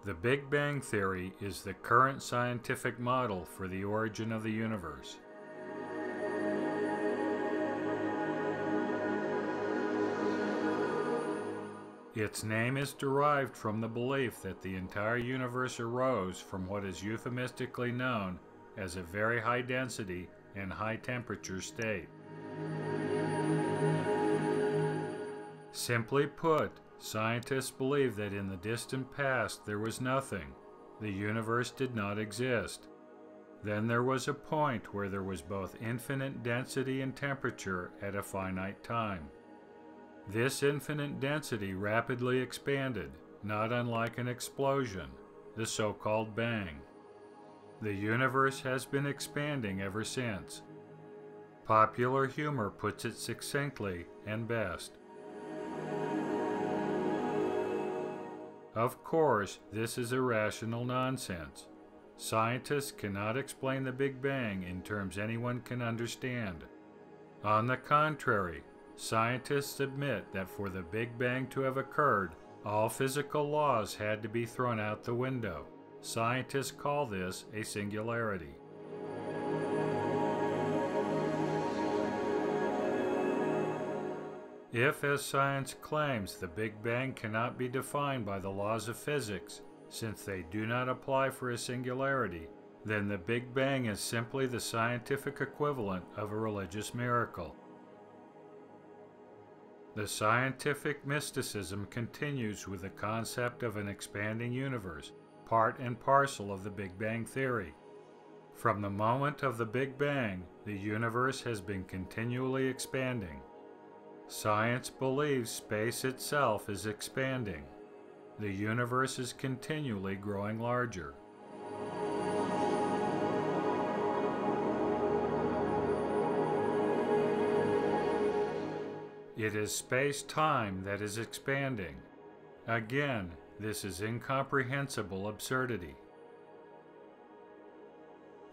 The Big Bang Theory is the current scientific model for the origin of the universe. Its name is derived from the belief that the entire universe arose from what is euphemistically known as a very high density and high temperature state. Simply put, scientists believe that in the distant past there was nothing. The universe did not exist. Then there was a point where there was both infinite density and temperature at a finite time. This infinite density rapidly expanded, not unlike an explosion, the so-called bang. The universe has been expanding ever since. Popular humor puts it succinctly and best. Of course, this is irrational nonsense. Scientists cannot explain the Big Bang in terms anyone can understand. On the contrary, scientists admit that for the Big Bang to have occurred, all physical laws had to be thrown out the window. Scientists call this a singularity. If, as science claims, the Big Bang cannot be defined by the laws of physics, since they do not apply for a singularity, then the Big Bang is simply the scientific equivalent of a religious miracle. The scientific mysticism continues with the concept of an expanding universe, part and parcel of the Big Bang Theory. From the moment of the Big Bang, the universe has been continually expanding. Science believes space itself is expanding. The universe is continually growing larger. It is space-time that is expanding. Again, this is incomprehensible absurdity.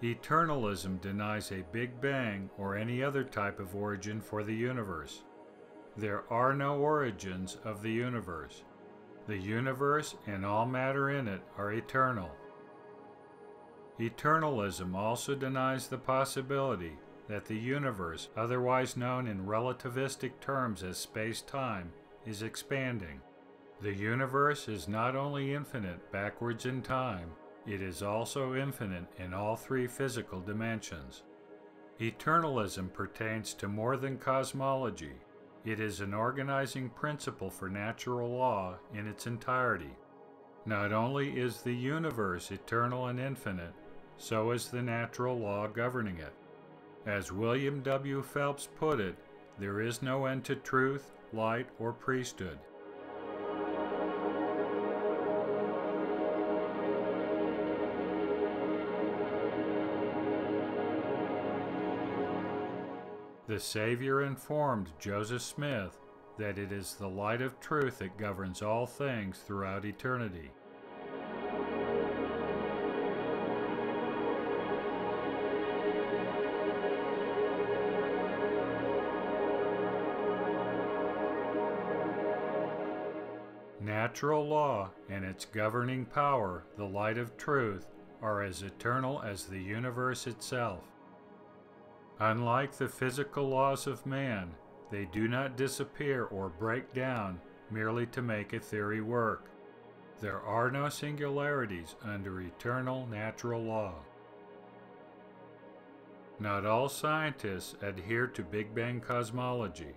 Eternalism denies a Big Bang or any other type of origin for the universe. There are no origins of the universe. The universe and all matter in it are eternal. Eternalism also denies the possibility that the universe, otherwise known in relativistic terms as space-time, is expanding. The universe is not only infinite backwards in time, it is also infinite in all three physical dimensions. Eternalism pertains to more than cosmology. It is an organizing principle for natural law in its entirety. Not only is the universe eternal and infinite, so is the natural law governing it. As William W. Phelps put it, there is no end to truth, light, or priesthood. The Savior informed Joseph Smith that it is the light of truth that governs all things throughout eternity. Natural law and its governing power, the light of truth, are as eternal as the universe itself. Unlike the physical laws of man, they do not disappear or break down merely to make a theory work. There are no singularities under eternal natural law. Not all scientists adhere to Big Bang cosmology.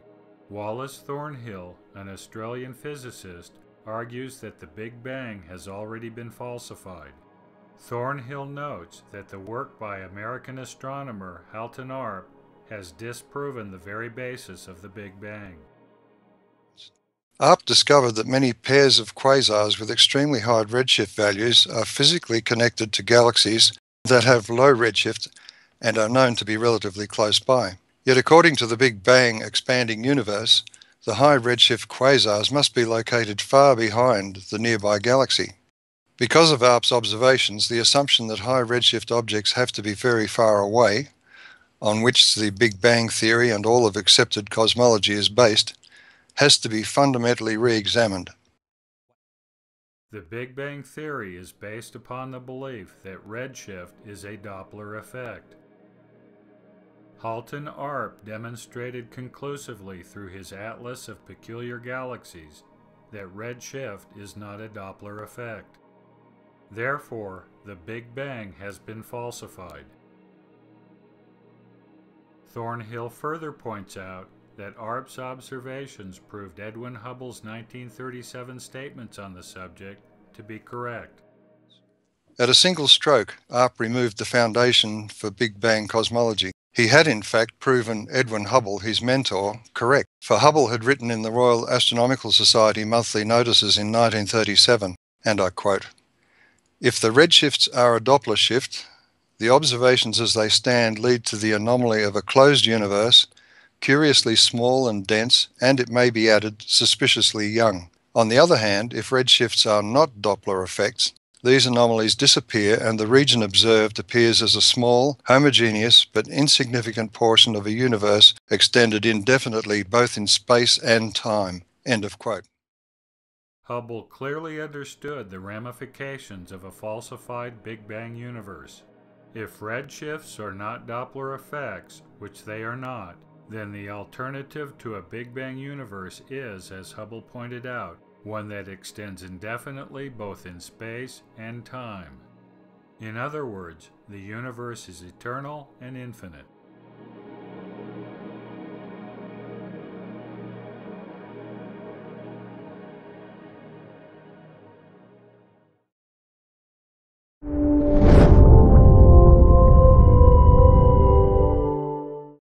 Wallace Thornhill, an Australian physicist, argues that the Big Bang has already been falsified. Thornhill notes that the work by American astronomer Halton Arp has disproven the very basis of the Big Bang. Arp discovered that many pairs of quasars with extremely high redshift values are physically connected to galaxies that have low redshift and are known to be relatively close by. Yet according to the Big Bang expanding universe, the high redshift quasars must be located far behind the nearby galaxy. Because of ARP's observations, the assumption that high redshift objects have to be very far away, on which the Big Bang theory and all of accepted cosmology is based, has to be fundamentally re-examined. The Big Bang theory is based upon the belief that redshift is a Doppler effect. Halton Arp demonstrated conclusively through his Atlas of Peculiar Galaxies that redshift is not a Doppler effect. Therefore, the Big Bang has been falsified. Thornhill further points out that Arp's observations proved Edwin Hubble's 1937 statements on the subject to be correct. At a single stroke, Arp removed the foundation for Big Bang cosmology. He had in fact proven Edwin Hubble, his mentor, correct, for Hubble had written in the Royal Astronomical Society monthly notices in 1937, and I quote, "If the redshifts are a Doppler shift, the observations as they stand lead to the anomaly of a closed universe, curiously small and dense, and it may be added, suspiciously young. On the other hand, if redshifts are not Doppler effects, these anomalies disappear and the region observed appears as a small, homogeneous, but insignificant portion of a universe extended indefinitely both in space and time." End of quote. Hubble clearly understood the ramifications of a falsified Big Bang universe. If redshifts are not Doppler effects, which they are not, then the alternative to a Big Bang universe is, as Hubble pointed out, one that extends indefinitely both in space and time. In other words, the universe is eternal and infinite.